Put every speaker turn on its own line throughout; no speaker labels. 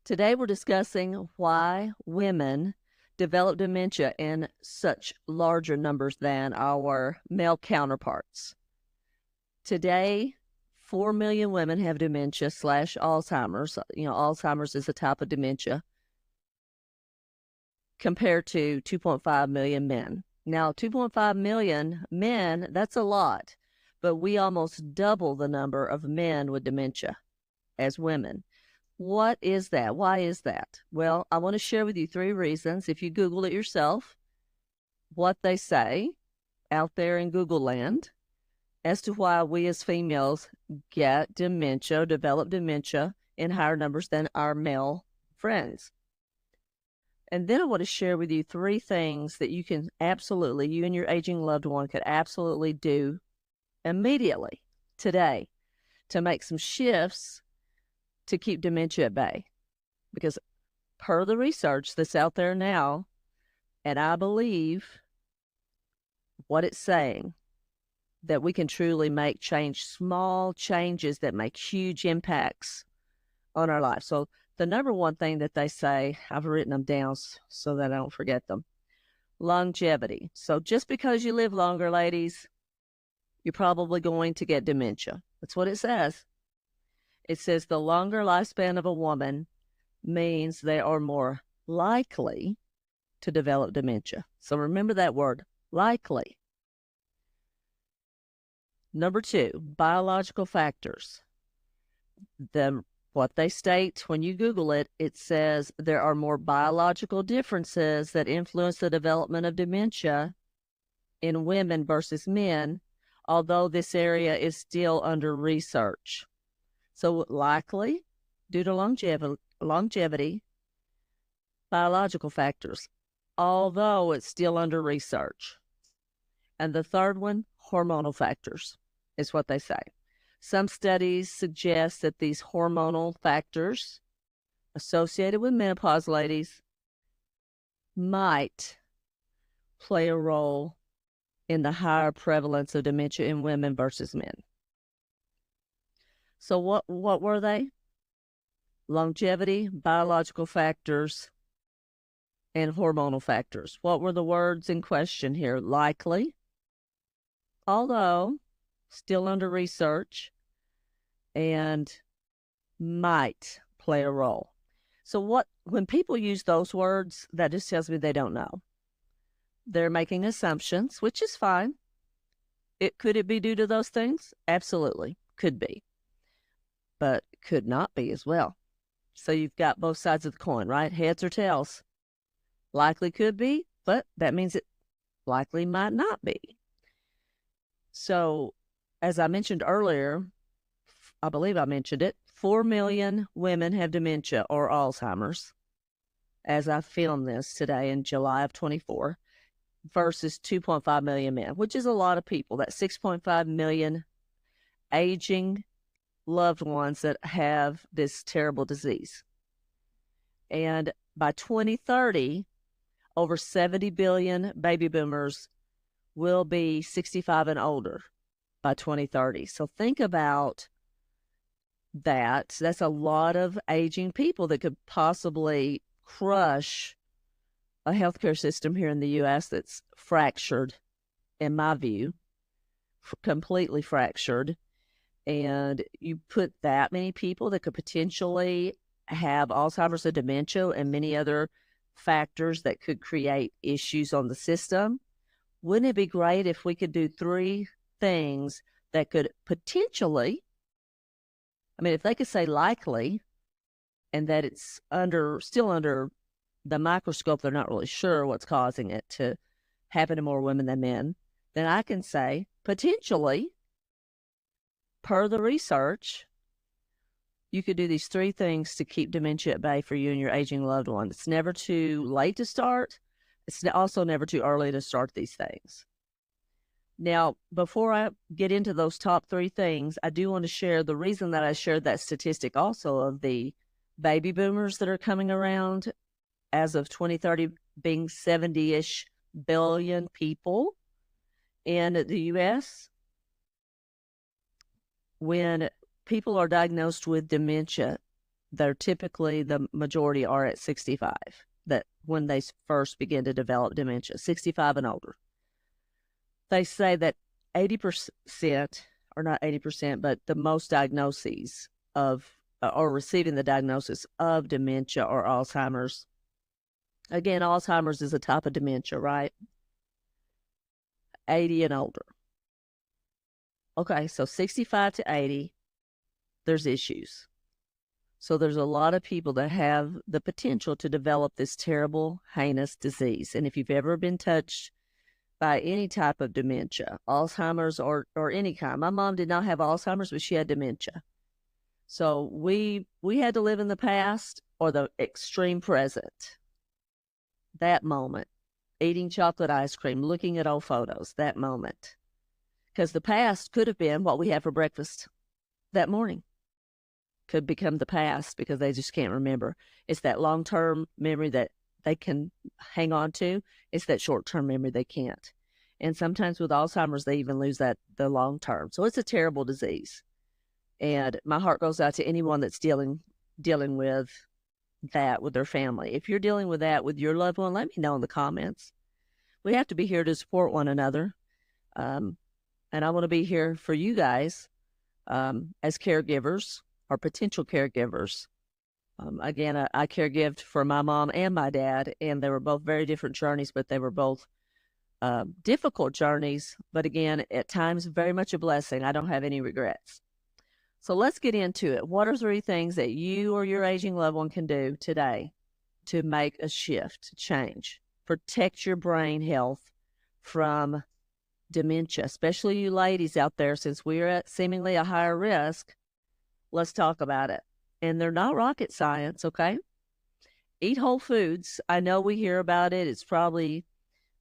Today we're discussing why women develop dementia in such larger numbers than our male counterparts. Today, 4 million women have dementia slash Alzheimer's. Alzheimer's is a type of dementia compared to 2.5 million men. Now, 2.5 million men, that's a lot, but we almost double the number of men with dementia as women. What is that? Why is that? Well, I want to share with you 3 reasons. If you Google it yourself, what they say out there in Google land as to why we as females get dementia, develop dementia in higher numbers than our male friends. And then I want to share with you 3 things that you and your aging loved one could absolutely do immediately today to make some shifts to keep dementia at bay. Because per the research that's out there now, and I believe what it's saying, that we can truly make small changes that make huge impacts on our life. So the number one thing that they say, I've written them down so that I don't forget them, longevity. So just because you live longer, ladies, you're probably going to get dementia. That's what it says. It says the longer lifespan of a woman means they are more likely to develop dementia. So remember that word, likely. Number 2, biological factors. What they state when you Google it, it says there are more biological differences that influence the development of dementia in women versus men, although this area is still under research. So likely, due to longevity, biological factors, although it's still under research. And the third one, hormonal factors, is what they say. Some studies suggest that these hormonal factors associated with menopause, ladies, might play a role in the higher prevalence of dementia in women versus men. So what were they? Longevity, biological factors, and hormonal factors. What were the words in question here? Likely, although still under research, and might play a role. So when people use those words, that just tells me they don't know. They're making assumptions, which is fine. Could it be due to those things? Absolutely, could be. But could not be as well. So you've got both sides of the coin, right? Heads or tails. Likely could be, but that means it likely might not be. So, as I mentioned earlier, I believe I mentioned it, 4 million women have dementia or Alzheimer's as I film this today in July of 24 versus 2.5 million men, which is a lot of people. That's 6.5 million aging loved ones that have this terrible disease. And by 2030, over 70 billion baby boomers will be 65 and older by 2030. So think about that. That's a lot of aging people that could possibly crush a healthcare system here in the U.S. that's fractured, in my view, completely fractured. And you put that many people that could potentially have Alzheimer's or dementia and many other factors that could create issues on the system. Wouldn't it be great if we could do 3 things that could potentially, if they could say likely, and that it's still under the microscope, they're not really sure what's causing it to happen to more women than men, then I can say potentially, per the research, you could do these 3 things to keep dementia at bay for you and your aging loved one. It's never too late to start. It's also never too early to start these things. Now, before I get into those top 3 things, I do want to share the reason that I shared that statistic also of the baby boomers that are coming around as of 2030 being 70-ish billion people in the U.S. When people are diagnosed with dementia, they're typically, the majority are at 65, that when they first begin to develop dementia, 65 and older. They say that 80%, or not 80%, but the most diagnoses of, or receiving the diagnosis of dementia or Alzheimer's. Again, Alzheimer's is a type of dementia, right? 80 and older. Okay, so 65 to 80, there's issues. So there's a lot of people that have the potential to develop this terrible, heinous disease. And if you've ever been touched by any type of dementia, Alzheimer's or any kind. My mom did not have Alzheimer's, but she had dementia. So we had to live in the past or the extreme present. That moment, eating chocolate ice cream, looking at old photos, that moment. Because the past could have been what we had for breakfast that morning. Could become the past because they just can't remember. It's that long-term memory that they can hang on to. It's that short-term memory they can't. And sometimes with Alzheimer's, they even lose the long-term. So it's a terrible disease. And my heart goes out to anyone that's dealing with that with their family. If you're dealing with that with your loved one, let me know in the comments. We have to be here to support one another. And I want to be here for you guys as caregivers or potential caregivers. Again, I caregived for my mom and my dad, and they were both very different journeys, but they were both difficult journeys. But again, at times, very much a blessing. I don't have any regrets. So let's get into it. What are 3 things that you or your aging loved one can do today to make a shift, to change, protect your brain health from dementia, especially you ladies out there, since we're at seemingly a higher risk? Let's talk about it. And they're not rocket science, okay? Eat whole foods. I know we hear about it. It's probably,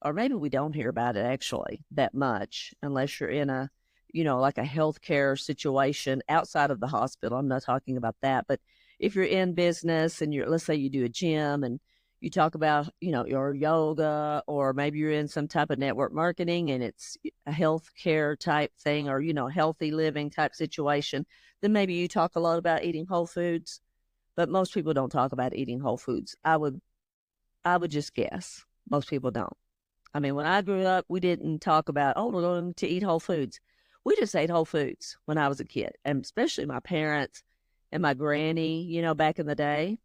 or maybe we don't hear about it actually that much unless you're in a, like a healthcare situation outside of the hospital. I'm not talking about that. But if you're in business and let's say you do a gym and you talk about, your yoga, or maybe you're in some type of network marketing and it's a healthcare type thing, or, healthy living type situation, then maybe you talk a lot about eating whole foods. But most people don't talk about eating whole foods. I would just guess most people don't. I mean, when I grew up, we didn't talk about, we're going to eat whole foods. We just ate whole foods when I was a kid, and especially my parents and my granny, back in the day,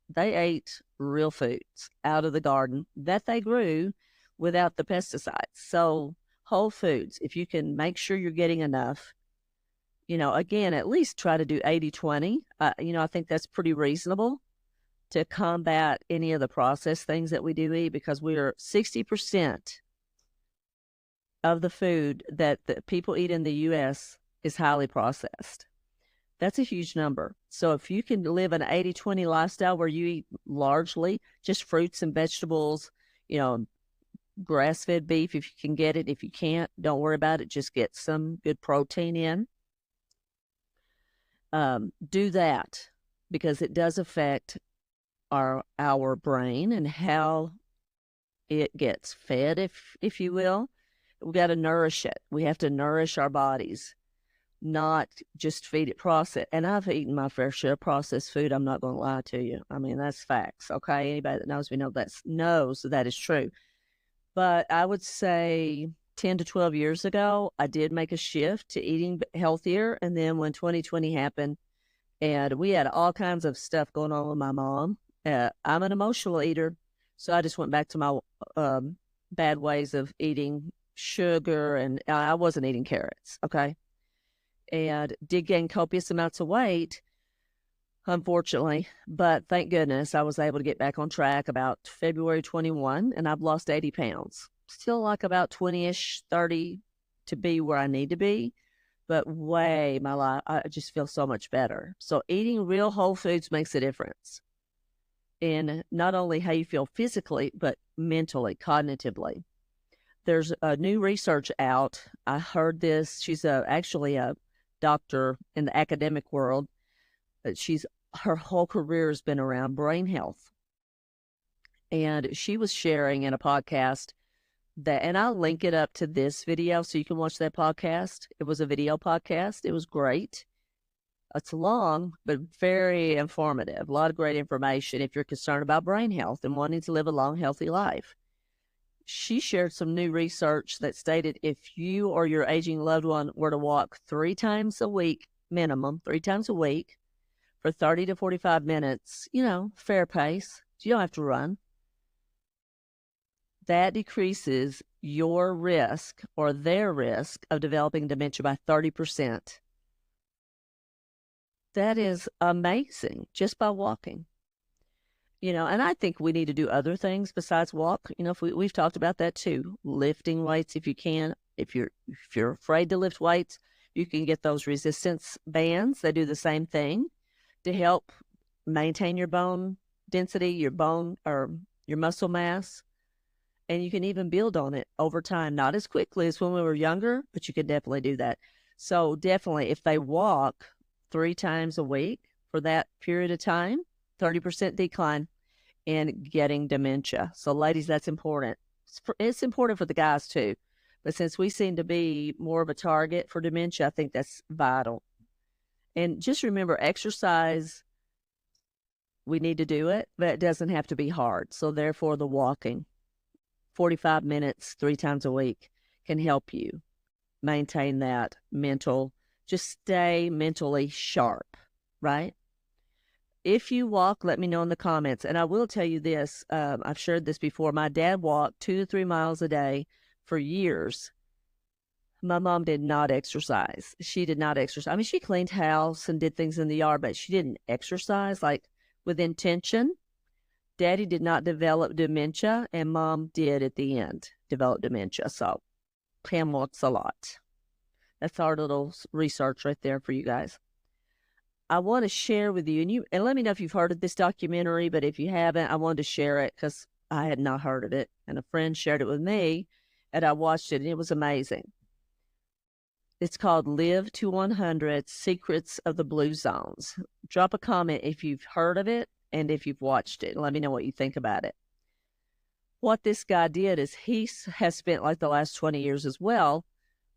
they ate real foods out of the garden that they grew without the pesticides. So whole foods, if you can make sure you're getting enough, again, at least try to do 80-20. I think that's pretty reasonable to combat any of the processed things that we do eat, because we are 60% of the food that the people eat in the U.S. is highly processed. That's a huge number. So if you can live an 80-20 lifestyle where you eat largely just fruits and vegetables, grass-fed beef if you can get it. If you can't, don't worry about it. Just get some good protein in. Do that, because it does affect our brain and how it gets fed, if you will. We got to nourish it. We have to nourish our bodies, not just feed it processed. And I've eaten my fair share of processed food. I'm not going to lie to you. I mean, that's facts. Okay. Anybody that knows me knows that is true. But I would say 10 to 12 years ago, I did make a shift to eating healthier. And then when 2020 happened, and we had all kinds of stuff going on with my mom, I'm an emotional eater. So I just went back to my bad ways of eating sugar, and I wasn't eating carrots. Okay. And did gain copious amounts of weight, unfortunately. But thank goodness I was able to get back on track about February 21, and I've lost 80 pounds. Still like about 20-ish, 30 to be where I need to be. But my life, I just feel so much better. So eating real whole foods makes a difference in not only how you feel physically, but mentally, cognitively. There's a new research out. I heard this. She's actually a doctor in the academic world. Her whole career has been around brain health. And she was sharing in a podcast that, and I'll link it up to this video so you can watch that podcast. It was a video podcast. It was great. It's long, but very informative. A lot of great information if you're concerned about brain health and wanting to live a long, healthy life. She shared some new research that stated if you or your aging loved one were to walk 3 times a week, minimum, 3 times a week for 30 to 45 minutes, fair pace, you don't have to run, that decreases your risk or their risk of developing dementia by 30%. That is amazing just by walking. And I think we need to do other things besides walk. If we've talked about that too. Lifting weights if you can. If you're afraid to lift weights, you can get those resistance bands. They do the same thing to help maintain your bone density, your bone or your muscle mass. And you can even build on it over time, not as quickly as when we were younger, but you can definitely do that. So definitely, if they walk 3 times a week for that period of time, 30% decline in getting dementia. So ladies, that's important. It's important for the guys too. But since we seem to be more of a target for dementia, I think that's vital. And just remember, exercise, we need to do it, but it doesn't have to be hard. So therefore, the walking, 45 minutes, 3 times a week, can help you maintain that just stay mentally sharp, right? If you walk, let me know in the comments. And I will tell you this, I've shared this before. My dad walked 2 to 3 miles a day for years. My mom did not exercise. She did not exercise. I mean, she cleaned house and did things in the yard, but she didn't exercise like with intention. Daddy did not develop dementia, and Mom did at the end develop dementia. So Pam walks a lot. That's our little research right there for you guys. I want to share with you, and let me know if you've heard of this documentary, but if you haven't, I wanted to share it because I had not heard of it, and a friend shared it with me, and I watched it, and it was amazing. It's called Live to 100, Secrets of the Blue Zones. Drop a comment if you've heard of it and if you've watched it. Let me know what you think about it. What this guy did is he has spent like the last 20 years as well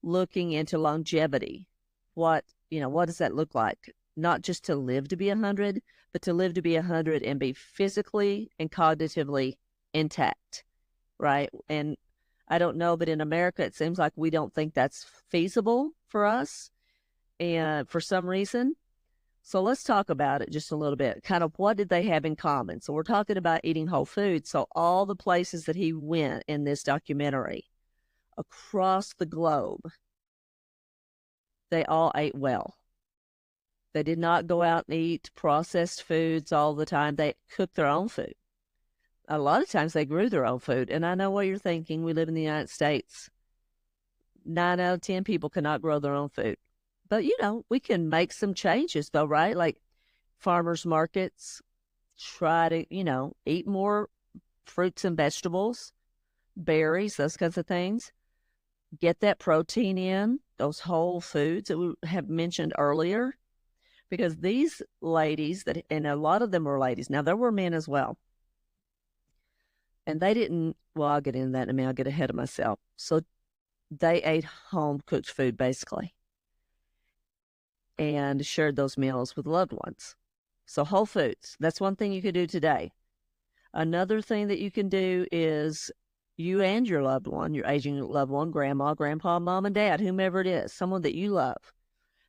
looking into longevity. What does that look like? Not just to live to be 100, but to live to be 100 and be physically and cognitively intact, right? And I don't know, but in America, it seems like we don't think that's feasible for us, and for some reason. So let's talk about it just a little bit. Kind of what did they have in common? So we're talking about eating whole food. So all the places that he went in this documentary across the globe, they all ate well. They did not go out and eat processed foods all the time. They cooked their own food. A lot of times they grew their own food. And I know what you're thinking. We live in the United States. 9 out of 10 people cannot grow their own food. But, we can make some changes though, right? Like farmers markets, try to, eat more fruits and vegetables, berries, those kinds of things. Get that protein in, those whole foods that we have mentioned earlier. Because these ladies, and a lot of them were ladies. Now, there were men as well. And they didn't, well, I'll get into that in a minute. I'll get ahead of myself. So they ate home-cooked food, basically, and shared those meals with loved ones. So whole foods, that's one thing you could do today. Another thing that you can do is you and your loved one, your aging loved one, grandma, grandpa, mom, and dad, whomever it is, someone that you love,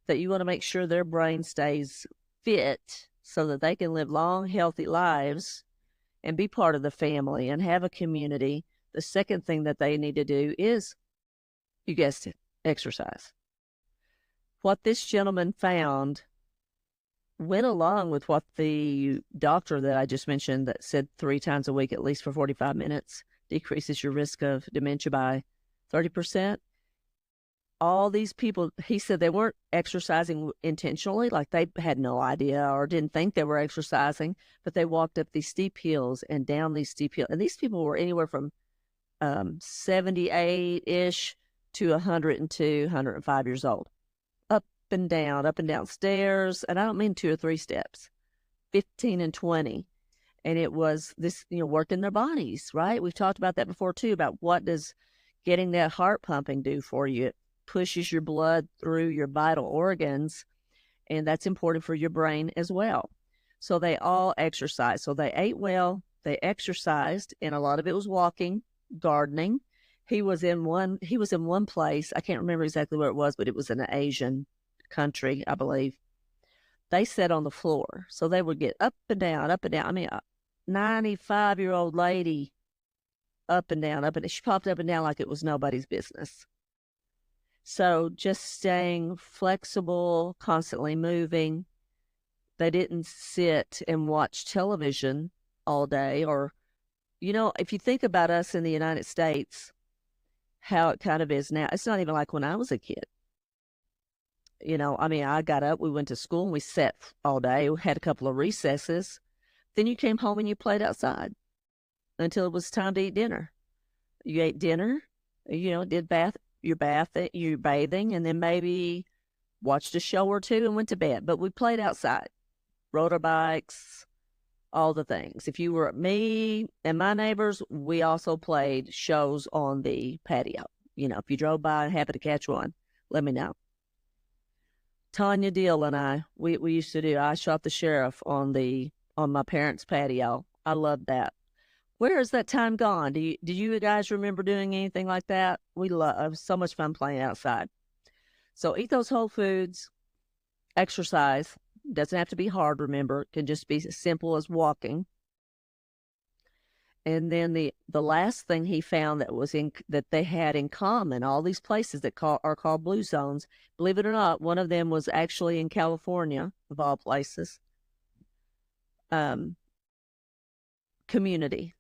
that you want to make sure their brain stays fit so that they can live long, healthy lives and be part of the family and have a community. The second thing that they need to do is, you guessed it, exercise. What this gentleman found went along with what the doctor that I just mentioned that said 3 times a week, at least for 45 minutes, decreases your risk of dementia by 30%. All these people, he said they weren't exercising intentionally, like they had no idea or didn't think they were exercising, but they walked up these steep hills and down these steep hills. And these people were anywhere from 78-ish to 102, 105 years old. Up and down stairs. And I don't mean 2 or 3 steps, 15 and 20. And it was this, working their bodies, right? We've talked about that before too, about what does getting that heart pumping do for you. It pushes your blood through your vital organs and that's important for your brain as well. So they all exercise. So they ate well, they exercised, and a lot of it was walking, gardening. He was in one place. I can't remember exactly where it was, but it was in an Asian country, I believe. They sat on the floor. So they would get up and down, up and down. I mean, a 95-year-old lady, up and down, up and down. She popped up and down like it was nobody's business. So just staying flexible, constantly moving. They didn't sit and watch television all day. Or, if you think about us in the United States, how it kind of is now, it's not even like when I was a kid. I got up, we went to school, and we sat all day. We had a couple of recesses. Then you came home and you played outside until it was time to eat dinner. You ate dinner, did your bathing, and then maybe watched a show or two and went to bed. But we played outside, rode our bikes, all the things. If you were me and my neighbors, we also played shows on the patio. If you drove by and happened to catch one, let me know. Tanya Deal and I, we used to do I Shot the Sheriff on my parents' patio. I loved that. Where is that time gone? Do you guys remember doing anything like that? It was so much fun playing outside. So eat those whole foods, exercise. Doesn't have to be hard, remember. It can just be as simple as walking. And then the last thing he found that they had in common, all these places that are called blue zones, believe it or not, one of them was actually in California, of all places. Community,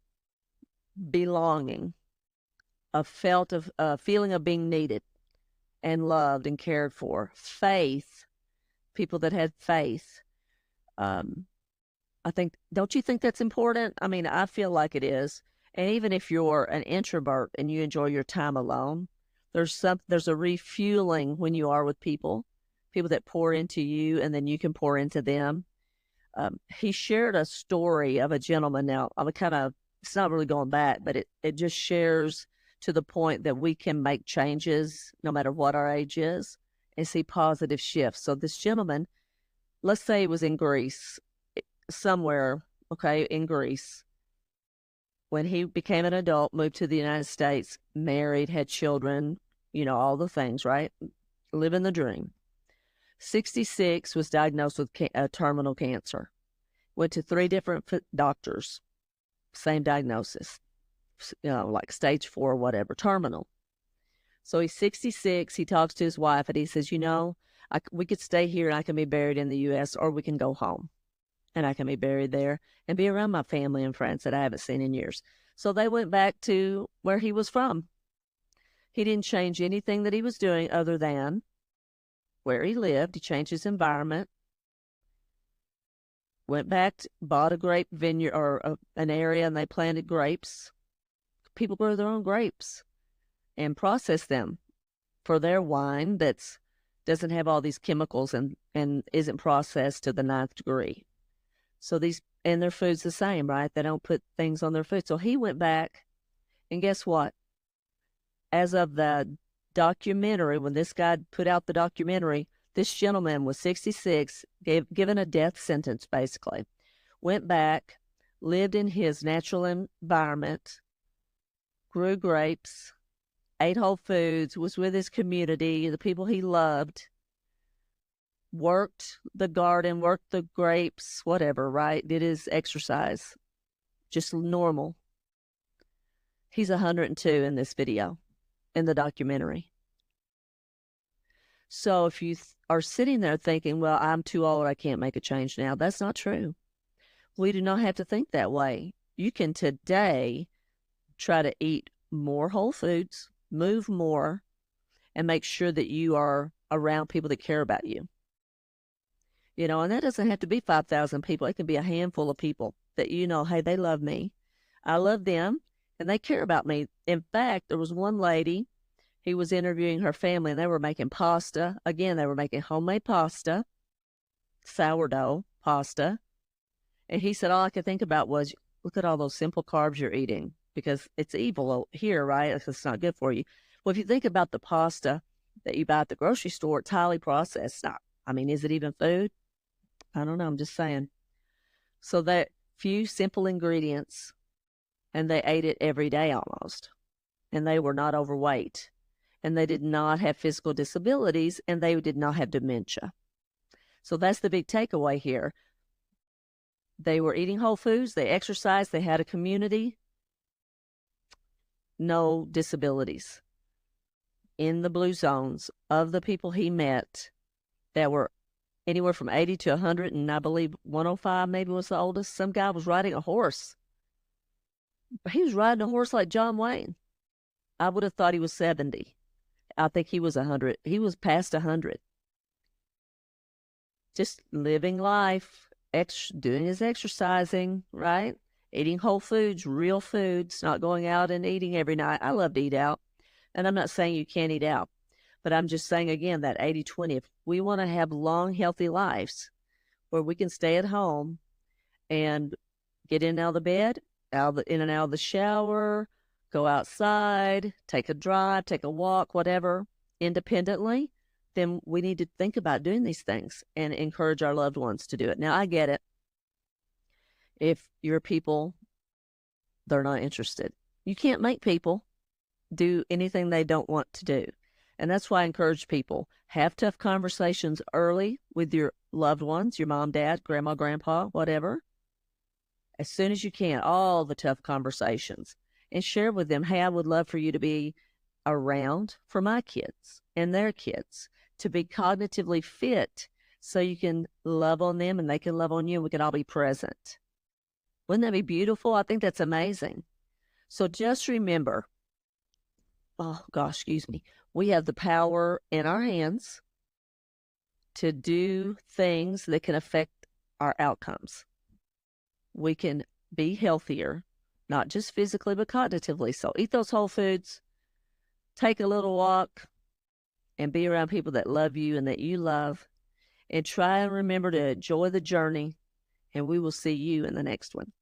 belonging, a feeling of being needed and loved and cared for, faith, people that had faith. Don't you think that's important? I mean, I feel like it is. And even if you're an introvert and you enjoy your time alone, there's a refueling when you are with people that pour into you, and then you can pour into them. He shared a story of a gentleman. Now, it's not really going back, but it just shares to the point that we can make changes no matter what our age is and see positive shifts. So this gentleman, let's say it was in Greece, somewhere, okay, in Greece. When he became an adult, moved to the United States, married, had children, all the things, right? Living the dream. 66, was diagnosed with terminal cancer. Went to 3 different doctors, same diagnosis, like stage 4 or whatever, terminal. So he's 66. He talks to his wife and he says, we could stay here and I can be buried in the U.S., or we can go home and I can be buried there and be around my family and friends that I haven't seen in years. So they went back to where he was from. He didn't change anything that he was doing other than where he lived. He changed his environment, went back, bought a grape vineyard or an area, and they planted grapes. People grow their own grapes and process them for their wine that doesn't have all these chemicals and isn't processed to the 9th degree. So and their food's the same, right? They don't put things on their food. So he went back, and guess what? As of the documentary, when this guy put out the documentary, this gentleman was 66, given a death sentence, basically. Went back, lived in his natural environment, grew grapes, ate whole foods, was with his community, the people he loved, worked the garden, worked the grapes, whatever, right? Did his exercise, just normal. He's 102 in this video, in the documentary. So if you are sitting there thinking, well, I'm too old, I can't make a change now, that's not true. We do not have to think that way. You can today try to eat more whole foods, move more, and make sure that you are around people that care about you. And that doesn't have to be 5,000 people. It can be a handful of people that hey, they love me. I love them, and they care about me. In fact, there was one lady, he was interviewing her family, and they were making pasta. Again, they were making homemade pasta, sourdough pasta. And he said, all I could think about was, look at all those simple carbs you're eating, because it's evil here, right? It's not good for you. Well, if you think about the pasta that you buy at the grocery store, it's highly processed. Not I mean, is it even food? I don't know. I'm just saying. So that few simple ingredients, and they ate it every day almost. And they were not overweight. And they did not have physical disabilities, and they did not have dementia. So that's the big takeaway here. They were eating whole foods, they exercised, they had a community, no disabilities. In the blue zones of the people he met that were anywhere from 80 to 100, and I believe 105 maybe was the oldest. Some guy was riding a horse. He was riding a horse like John Wayne. I would have thought he was 70. I think he was 100. He was past 100. Just living life, doing his exercising, right? Eating whole foods, real foods, not going out and eating every night. I love to eat out. And I'm not saying you can't eat out, but I'm just saying, again, that 80-20, if we want to have long, healthy lives where we can stay at home and get in and out of the bed, in and out of the shower, go outside, take a drive, take a walk, whatever, independently, then we need to think about doing these things and encourage our loved ones to do it. Now, I get it. If your people, they're not interested. You can't make people do anything they don't want to do. And that's why I encourage people, have tough conversations early with your loved ones, your mom, dad, grandma, grandpa, whatever. As soon as you can, all the tough conversations. And share with them, hey, I would love for you to be around for my kids and their kids, to be cognitively fit so you can love on them and they can love on you and we can all be present. Wouldn't that be beautiful? I think that's amazing. So just remember, we have the power in our hands to do things that can affect our outcomes. We can be healthier, not just physically, but cognitively. So eat those whole foods, take a little walk, and be around people that love you and that you love. And try and remember to enjoy the journey. And we will see you in the next one.